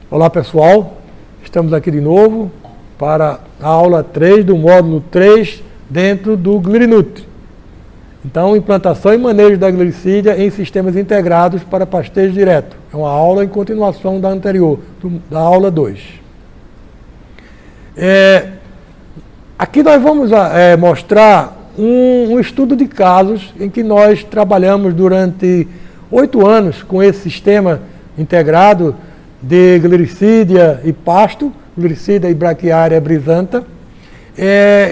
Olá pessoal, estamos aqui de novo para a aula 3 do módulo 3 dentro do GliriNutri. Então, implantação e manejo da glicídia em sistemas integrados para pastejo direto. É uma aula em continuação da anterior, da aula 2. Aqui nós vamos mostrar um estudo de casos em que nós trabalhamos durante 8 anos com esse sistema integrado de glicídia e pasto, glicídia e braquiária brisanta,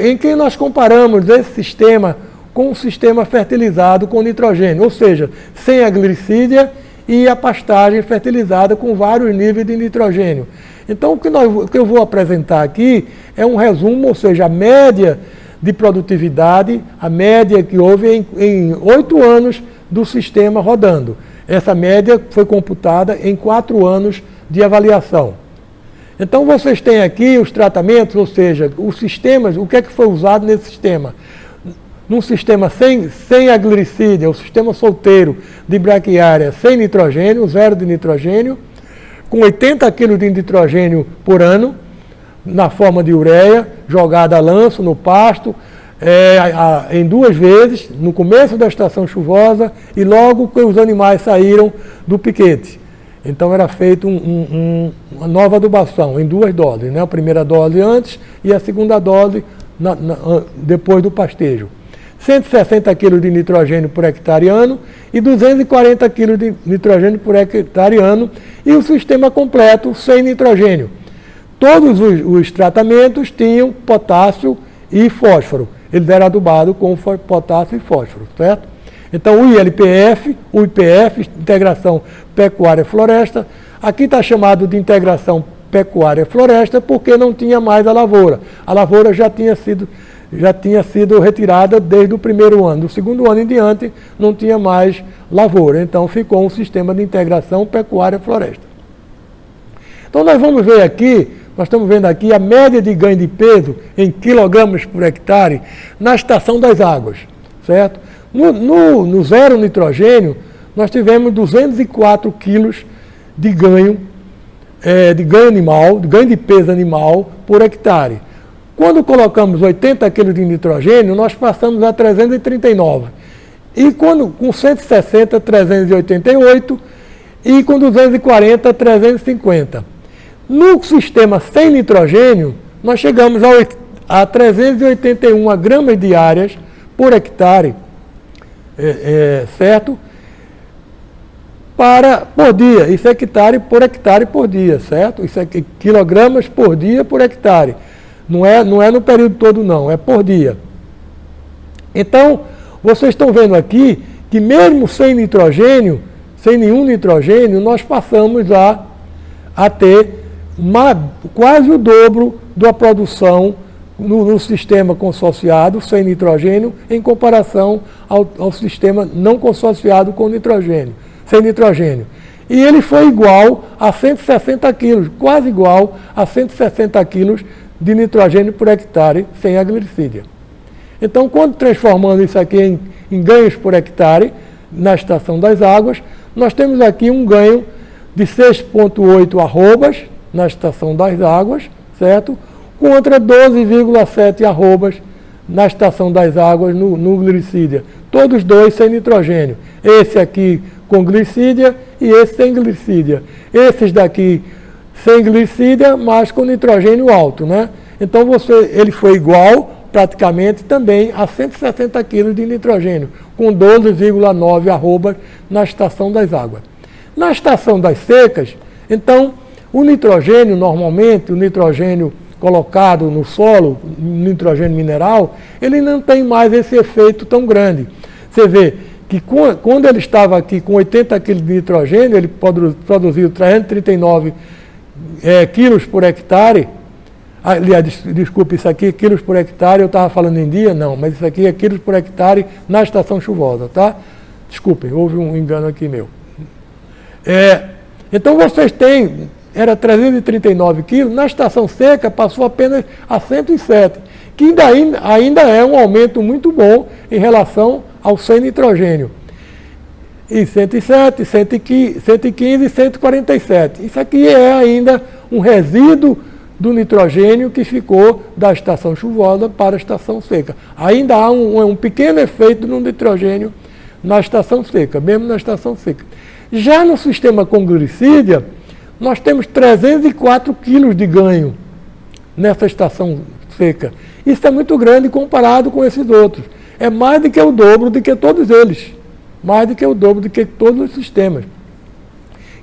em que nós comparamos esse sistema com um sistema fertilizado com nitrogênio, ou seja, sem a glicídia e a pastagem fertilizada com vários níveis de nitrogênio. Então, o que eu vou apresentar aqui é um resumo, ou seja, a média de produtividade, a média que houve em 8 anos do sistema rodando. Essa média foi computada em 4 anos de avaliação. Então, vocês têm aqui os tratamentos, ou seja, os sistemas, o que é que foi usado nesse sistema? Num sistema sem a glicídia, o sistema solteiro de braquiária sem nitrogênio, zero de nitrogênio, com 80 kg de nitrogênio por ano, na forma de ureia, jogada a lanço no pasto, em 2 vezes, no começo da estação chuvosa e logo que os animais saíram do piquete. Então era feita uma nova adubação em 2 doses, né? A primeira dose antes e a segunda dose depois do pastejo. 160 kg de nitrogênio por hectare ano e 240 kg de nitrogênio por hectare ano e o sistema completo sem nitrogênio. Todos os tratamentos tinham potássio e fósforo. Eles eram adubados com potássio e fósforo, certo? Então o ILPF, o IPF, integração pecuária-floresta, aqui está chamado de integração pecuária-floresta porque não tinha mais a lavoura. A lavoura já tinha sido retirada desde o primeiro ano. Do segundo ano em diante, não tinha mais lavoura. Então, ficou um sistema de integração pecuária-floresta. Então, nós vamos ver aqui, nós estamos vendo aqui a média de ganho de peso em quilogramas por hectare na estação das águas, certo? No zero nitrogênio, nós tivemos 204 quilos de ganho animal, de ganho de peso animal por hectare. Quando colocamos 80 kg de nitrogênio, nós passamos a 339. E com 160, 388. E com 240, 350. No sistema sem nitrogênio, nós chegamos a 381 gramas diárias por hectare, certo? Por dia. Isso é hectare por dia, certo? Isso é quilogramas por dia por hectare. Não é no período todo não, é por dia. Então, vocês estão vendo aqui que mesmo sem nitrogênio, sem nenhum nitrogênio, nós passamos a ter quase o dobro da produção no sistema consociado sem nitrogênio em comparação ao sistema não consociado com nitrogênio, sem nitrogênio. E ele foi igual a 160 quilos, quase igual a 160 quilos de nitrogênio por hectare sem a glicídia. Então, quando transformando isso aqui em ganhos por hectare na estação das águas, nós temos aqui um ganho de 6,8 arrobas na estação das águas, certo? Contra 12,7 arrobas na estação das águas no glicídia. Todos dois sem nitrogênio. Esse aqui com glicídia e esse sem glicídia. Esses daqui sem glicídia, mas com nitrogênio alto, né? Então ele foi igual, praticamente, também a 160 kg de nitrogênio, com 12,9 arrobas na estação das águas. Na estação das secas, então, o nitrogênio, normalmente, o nitrogênio colocado no solo, nitrogênio mineral, ele não tem mais esse efeito tão grande. Você vê que quando ele estava aqui com 80 kg de nitrogênio, ele produziu 339 quilos por hectare. Aliás, desculpe, isso aqui é quilos por hectare, eu estava falando em dia, não, mas isso aqui é quilos por hectare na estação chuvosa, tá? Desculpem, houve um engano aqui meu. Então vocês têm, era 339 quilos, na estação seca passou apenas a 107, que ainda é um aumento muito bom em relação ao sem nitrogênio. e 107, 115 e 147. Isso aqui é ainda um resíduo do nitrogênio que ficou da estação chuvosa para a estação seca. Ainda há um pequeno efeito no nitrogênio na estação seca, mesmo na estação seca. Já no sistema com glicídia, nós temos 304 quilos de ganho nessa estação seca. Isso é muito grande comparado com esses outros. É mais do que o dobro de que todos eles. Mais do que o dobro de que todos os sistemas.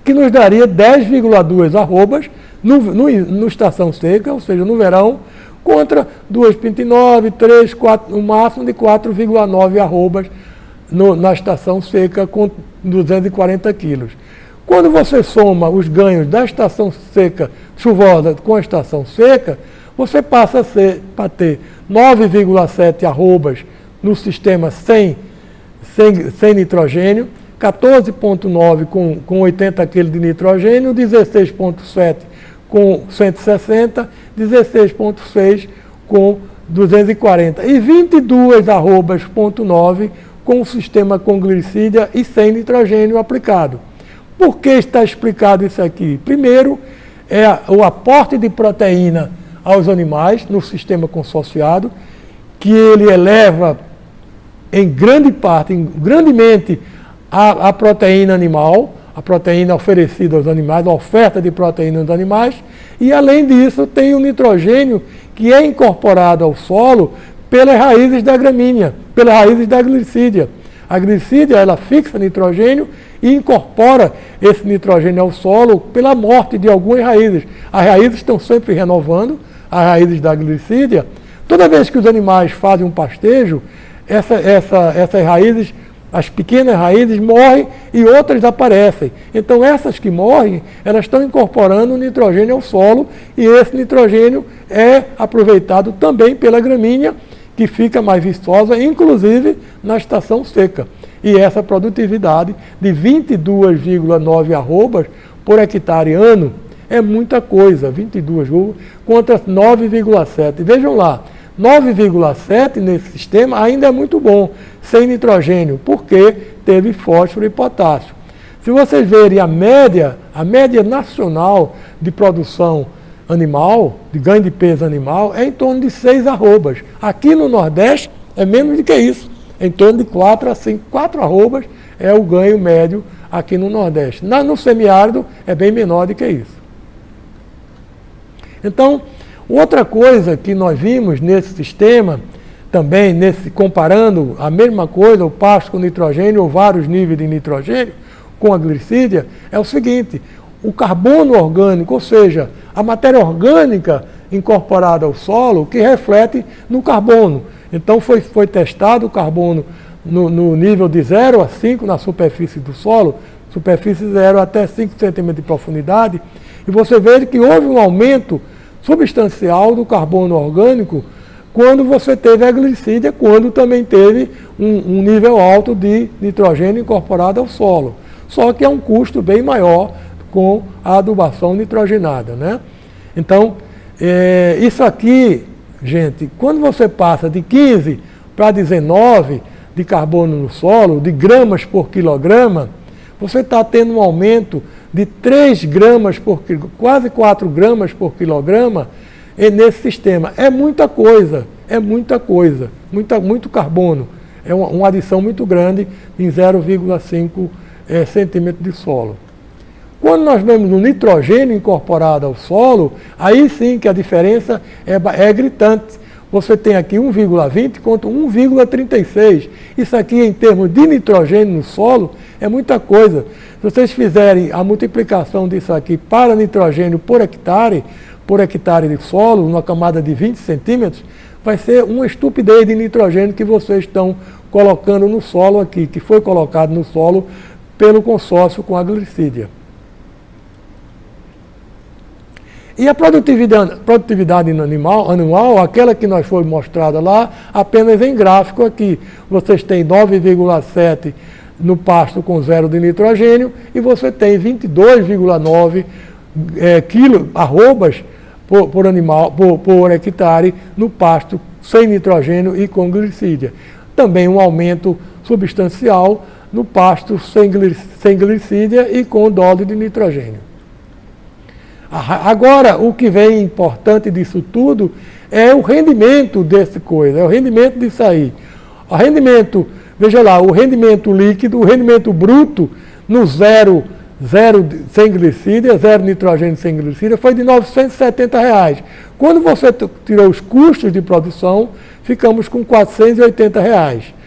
Que nos daria 10,2 arrobas no estação seca, ou seja, no verão, contra 2,9, 3, 4, no máximo de 4,9 arrobas na estação seca com 240 quilos. Quando você soma os ganhos da estação seca chuvosa com a estação seca, você passa a ter 9,7 arrobas no sistema sem nitrogênio, 14,9 com 80 kg de nitrogênio, 16,7 com 160, 16,6 com 240 e 22 arrobas,9 com o sistema com glicídia e sem nitrogênio aplicado. Por que está explicado isso aqui? Primeiro, é o aporte de proteína aos animais no sistema consorciado, que ele eleva em grande parte, grandemente, a proteína animal, a proteína oferecida aos animais, a oferta de proteína aos animais, e além disso tem o nitrogênio que é incorporado ao solo pelas raízes da gramínea, pelas raízes da glicídia. A glicídia, ela fixa nitrogênio e incorpora esse nitrogênio ao solo pela morte de algumas raízes. As raízes estão sempre renovando, as raízes da glicídia. Toda vez que os animais fazem um pastejo, essas raízes, as pequenas raízes morrem e outras aparecem. Então essas que morrem, elas estão incorporando o nitrogênio ao solo e esse nitrogênio é aproveitado também pela gramínea, que fica mais viçosa, inclusive na estação seca. E essa produtividade de 22,9 arrobas por hectare ano é muita coisa, 22 contra 9,7. Vejam lá, 9,7 nesse sistema ainda é muito bom, sem nitrogênio, porque teve fósforo e potássio. Se vocês verem a média nacional de produção animal, de ganho de peso animal, é em torno de 6 arrobas. Aqui no Nordeste é menos do que isso, em torno de 4 a 5, 4 arrobas é o ganho médio aqui no Nordeste. No semiárido é bem menor do que isso. Então, outra coisa que nós vimos nesse sistema, também comparando a mesma coisa, o pasto com nitrogênio ou vários níveis de nitrogênio com a glicídia, é o seguinte: o carbono orgânico, ou seja, a matéria orgânica incorporada ao solo, que reflete no carbono. Então foi testado o carbono no nível de 0 a 5 na superfície do solo, superfície 0 até 5 centímetros de profundidade, e você vê que houve um aumento substancial do carbono orgânico quando você teve a glicídia, quando também teve um nível alto de nitrogênio incorporado ao solo. Só que é um custo bem maior com a adubação nitrogenada, né? Então, isso aqui, gente, quando você passa de 15 para 19 de carbono no solo, de gramas por quilograma, você está tendo um aumento de 3 gramas por quilograma, quase 4 gramas por quilograma nesse sistema. É muita coisa, muito carbono. É uma adição muito grande em 0,5 centímetros de solo. Quando nós vemos o nitrogênio incorporado ao solo, aí sim que a diferença é gritante. Você tem aqui 1,20 contra 1,36. Isso aqui, em termos de nitrogênio no solo, é muita coisa. Se vocês fizerem a multiplicação disso aqui para nitrogênio por hectare de solo, numa camada de 20 centímetros, vai ser uma estupidez de nitrogênio que vocês estão colocando no solo aqui, que foi colocado no solo pelo consórcio com a glicídia. E a produtividade anual, aquela que nós foi mostrada lá, apenas em gráfico aqui. Vocês têm 9,7 no pasto com 0 de nitrogênio e você tem 22,9 arrobas por hectare no pasto sem nitrogênio e com glicídia. Também um aumento substancial no pasto sem glicídia e com dose de nitrogênio. Agora, o que vem importante disso tudo é o rendimento dessa coisa, é o rendimento disso aí. O rendimento, veja lá, o rendimento líquido, o rendimento bruto no zero sem glicídia, zero nitrogênio sem glicídia, foi de R$ 970. Quando você tirou os custos de produção, ficamos com R$ 480.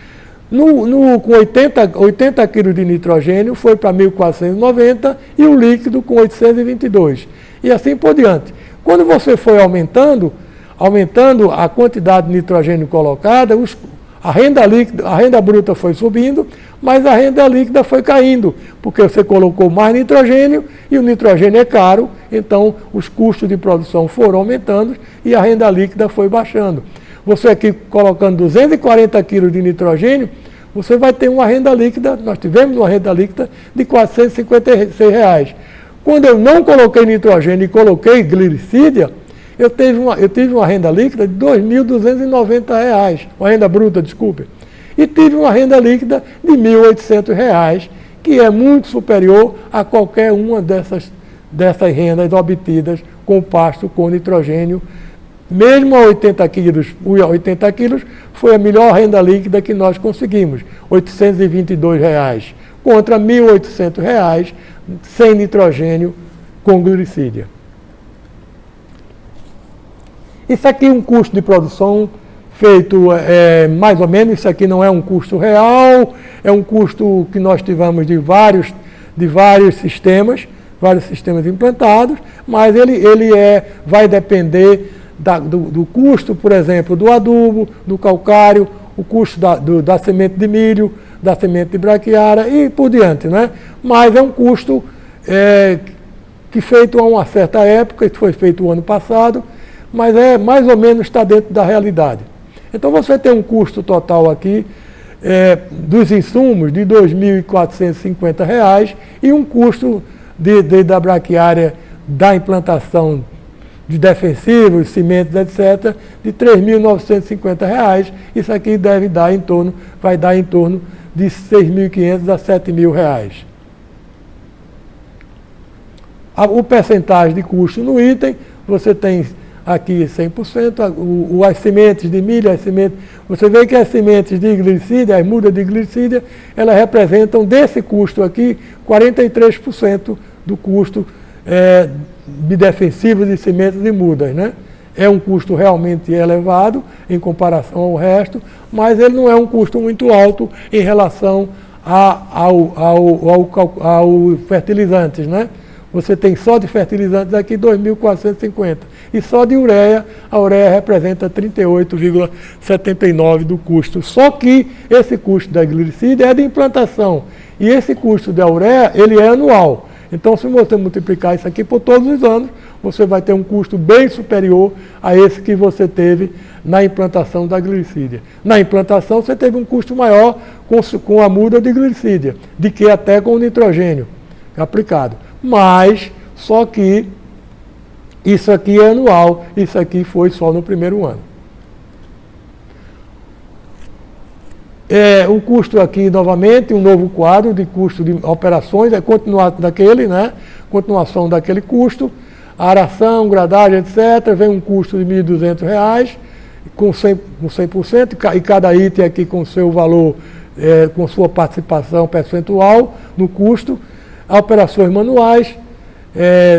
Com 80 quilos de nitrogênio foi para 1.490 e o líquido com 822. E assim por diante. Quando você foi aumentando a quantidade de nitrogênio colocada, a renda bruta foi subindo, mas a renda líquida foi caindo, porque você colocou mais nitrogênio e o nitrogênio é caro, então os custos de produção foram aumentando e a renda líquida foi baixando. Você aqui colocando 240 quilos de nitrogênio, você vai ter uma renda líquida, nós tivemos uma renda líquida de R$ 456. Quando eu não coloquei nitrogênio e coloquei glicídia, eu tive uma renda líquida de R$ 2.290, uma renda bruta, desculpe. E tive uma renda líquida de R$ 1.800, que é muito superior a qualquer uma dessas rendas obtidas com pasto com nitrogênio. Mesmo a 80 quilos foi a melhor renda líquida que nós conseguimos, R$ 822, contra R$ 1.800 sem nitrogênio com glicídia. Isso aqui é um custo de produção feito mais ou menos, isso aqui não é um custo real, é um custo que nós tivemos de vários sistemas implantados, mas ele vai depender do custo, por exemplo, do adubo, do calcário, o custo da semente de milho, da semente de braquiária e por diante, né? Mas é um custo que feito a uma certa época, que foi feito o ano passado, mas mais ou menos está dentro da realidade. Então você tem um custo total aqui dos insumos de R$ 2.450 e um custo da braquiária da implantação de defensivos, cimentos, etc., de R$ 3.950. Isso aqui vai dar em torno de R$ 6.500 a R$ 7.000. O percentagem de custo no item, você tem aqui 100%, as sementes de milho, você vê que as sementes de glicídia, as mudas de glicídia, elas representam desse custo aqui 43% do custo de defensivos de sementes e mudas, né? É um custo realmente elevado em comparação ao resto, mas ele não é um custo muito alto em relação ao fertilizantes, né? Você tem só de fertilizantes aqui 2.450. E só de ureia, a ureia representa 38,79 do custo. Só que esse custo da glicídia é de implantação. E esse custo da ureia, ele é anual. Então, se você multiplicar isso aqui por todos os anos, você vai ter um custo bem superior a esse que você teve na implantação da glicídia. Na implantação, você teve um custo maior com a muda de glicídia, de que até com o nitrogênio aplicado. Mas, só que isso aqui é anual, isso aqui foi só no primeiro ano. O custo aqui, novamente, um novo quadro de custo de operações, continuação daquele custo, aração, gradagem, etc. Vem um custo de R$ 1.200, com 100%, e cada item aqui com seu valor, com sua participação percentual no custo. Operações manuais,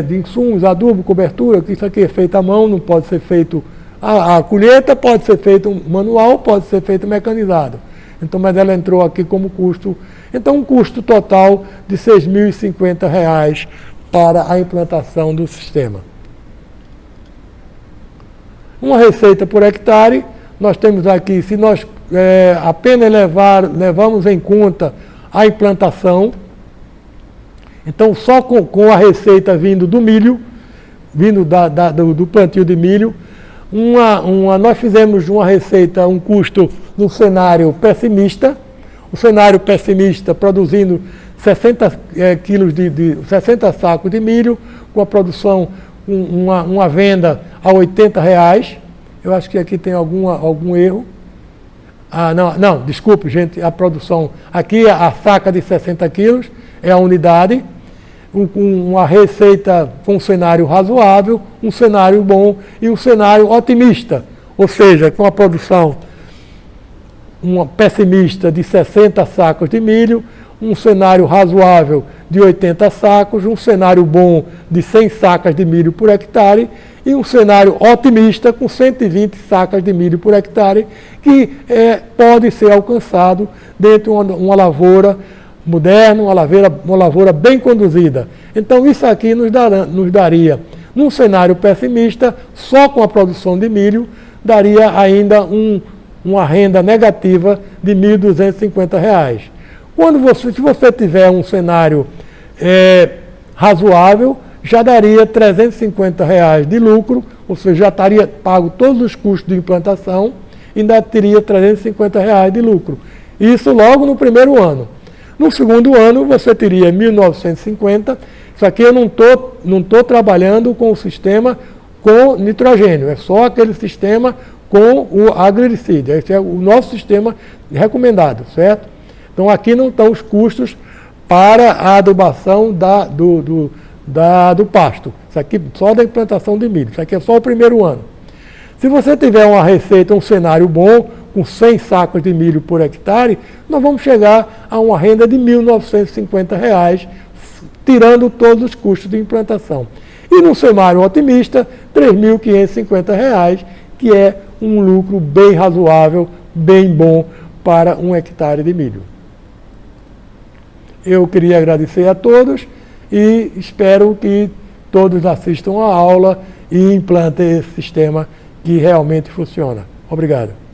de insumos, adubo, cobertura, que isso aqui é feito à mão, não pode ser feito... A colheita pode ser feito manual, pode ser feito mecanizado. Então, mas ela entrou aqui como custo. Então, um custo total de R$ 6.050 para a implantação do sistema. Uma receita por hectare, nós temos aqui, se nós apenas levamos em conta a implantação, então só com a receita vindo do milho, vindo do plantio de milho, nós fizemos uma receita, um custo num cenário pessimista, o cenário pessimista produzindo 60 sacos de milho, com a produção, uma venda a R$ 80. Eu acho que aqui tem algum erro. Desculpe, gente, a produção, aqui a saca de 60 quilos é a unidade, uma receita com um cenário razoável, um cenário bom e um cenário otimista, ou seja, com a produção pessimista de 60 sacos de milho, um cenário razoável de 80 sacos, um cenário bom de 100 sacas de milho por hectare e um cenário otimista com 120 sacas de milho por hectare, que pode ser alcançado dentro de uma lavoura moderna, uma lavoura bem conduzida. Então isso aqui nos daria, num cenário pessimista, só com a produção de milho, daria ainda uma renda negativa de R$ 1.250. Se você tiver um cenário razoável, já daria R$ 350 de lucro, ou seja, já estaria pago todos os custos de implantação e ainda teria R$ 350 de lucro. Isso logo no primeiro ano. No segundo ano, você teria 1.950. Isso aqui eu não tô trabalhando com o sistema com nitrogênio, é só aquele sistema com o agricida. Esse é o nosso sistema recomendado, certo? Então aqui não estão os custos para a adubação do pasto. Isso aqui só da implantação de milho. Isso aqui é só o primeiro ano. Se você tiver uma receita, um cenário bom, com 100 sacos de milho por hectare, nós vamos chegar a uma renda de R$ 1.950, tirando todos os custos de implantação. E no cenário otimista, R$ 3.550, que é um lucro bem razoável, bem bom para um hectare de milho. Eu queria agradecer a todos e espero que todos assistam a aula e implantem esse sistema que realmente funciona. Obrigado.